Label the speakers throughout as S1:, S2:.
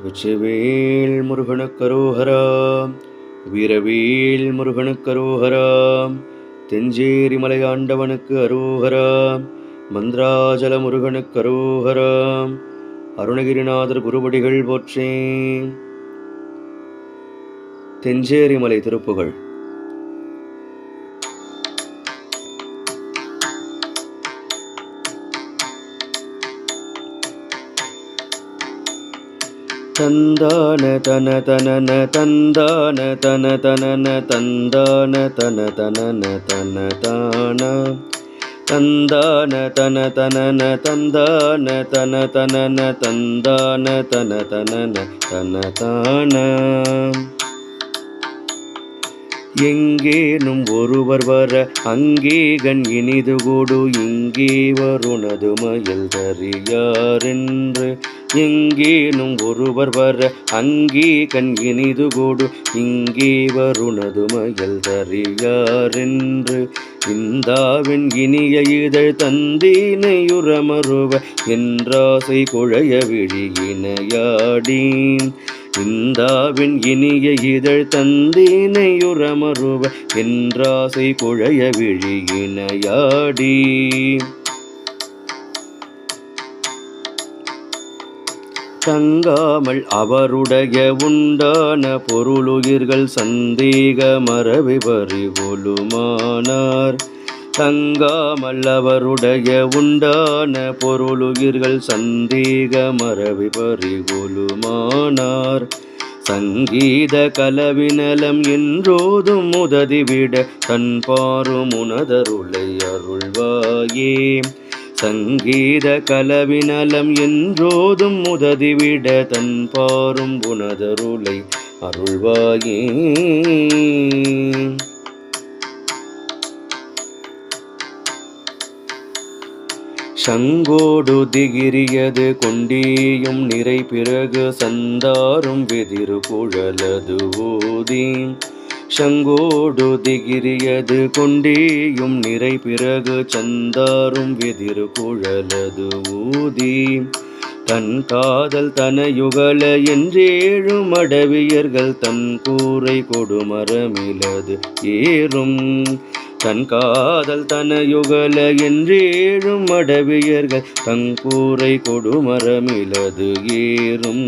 S1: வெற்றிவேல் முருகனுக்கரோஹரா, வீரவேல் முருகனுக்கரோஹரா, தெஞ்சேரி மலையாண்டவனுக்கு அரோஹரா, மந்திராஜல முருகனுக்கரோஹரா, அருணகிரிநாதர் குருபடிகள் போற்றே. தெஞ்சேரி மலை திருப்புகழ். தந்தான தன தனன தந்தான தன தனன தந்தான தன தனன தன தான தந்தான தன தனன தந்தான தன தனன தந்தான தன தனன தன தான. எங்கேனும் ஒருவர் வர அங்கேகன் இனிது கூடு இங்கே வருணது மயில் தறியாரென்று. எங்கேனும் ஒருவர் வர அங்கேகன் இனிது கூடு இங்கே வருணது மயில் தறியாரென்று. இந்தாவின் இனிய இதழ் தந்தீனையுறமருவ என்றாசை குழைய விழியினையாடி. இந்தாவின் இனிய இதழ் தந்தீனையுறமருவ என்றாசை குழைய விழியினையாடி. தங்காமல் அவருடைய உண்டான பொருளுயிர்கள் சந்தேக மரபை பறிகொலுமானார். தங்காமல் அவருடைய உண்டான பொருளுயிர்கள் சந்தேக மரபை பறிகொலுமானார். சங்கீத கலவினலம் என்றோதும் உததிவிட தன் பாரும் உனதருளை அருள்வாயே. சங்கீத கலவினலம் என்றோதும் உததிவிட தன் பாரும் உனதருளை அருள்வாயே. சங்கோடு திகிரியது கொண்டியும் நிறை பிறகு சந்தாரும் வெதிரு குழலது ஊதி. சங்கோடு திகிரியது கொண்டியும் நிறை பிறகு சந்தாரும் வெதிரு குழலது ஊதி. தன் காதல் தனயுகல என்றேழும் அடவியர்கள் தன் கூரை கொடுமரமிலது ஏறும். தன் காதல் தனயுகல என்றேழும் அடவியர்கள் தங்கூரை கொடுமரமிலது ஏறும்.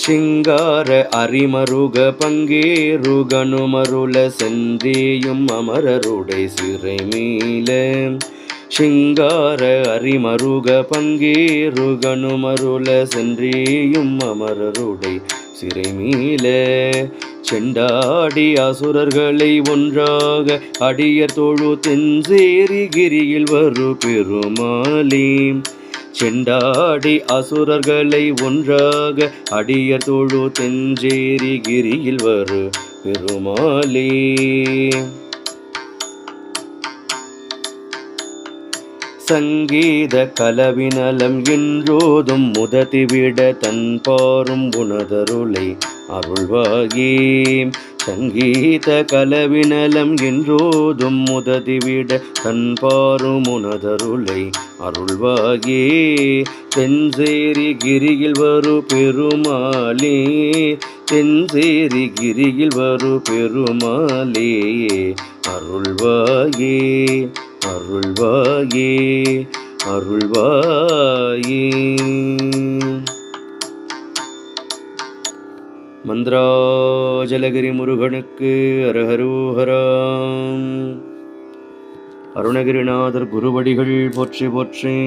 S1: சிங்கார அரிமருக பங்கேரு கணுமருள சென்றேயும் அமரருடை சிறை மீள. சிங்கார அரிமருக பங்கேரு கணுமருள சென்றேயும் அமரருடை சிறை மீள. செண்டாடி அசுரர்களை ஒன்றாக அடியர் தொழு தென்சேரி கிரியில் வரு பெருமாளே. செண்டாடி அசுரர்களை ஒன்றாக அடியர் தொழு தென்சேரி கிரியில் வரு பெருமாளே. சங்கீத கலவினலம் என்றோதும் முததிவிட தன் பாரும் உனதருளை அருள்வாயே. சங்கீத கலவினலம் என்றோதும் முததிவிட தன் பாரும் உனதருளை அருள்வாயே. தென்சேரி கிரியில் வரு பெருமாளே. தென்சேரி கிரியில் வரு பெருமாளே அருள்வாயே. அருள்வாயே அருள்வாயே. மந்திராஜலகிரி முருகனுக்கு அரஹரோஹரா. அருணகிரிநாதர் குருவடிகள் போற்றி போற்றே.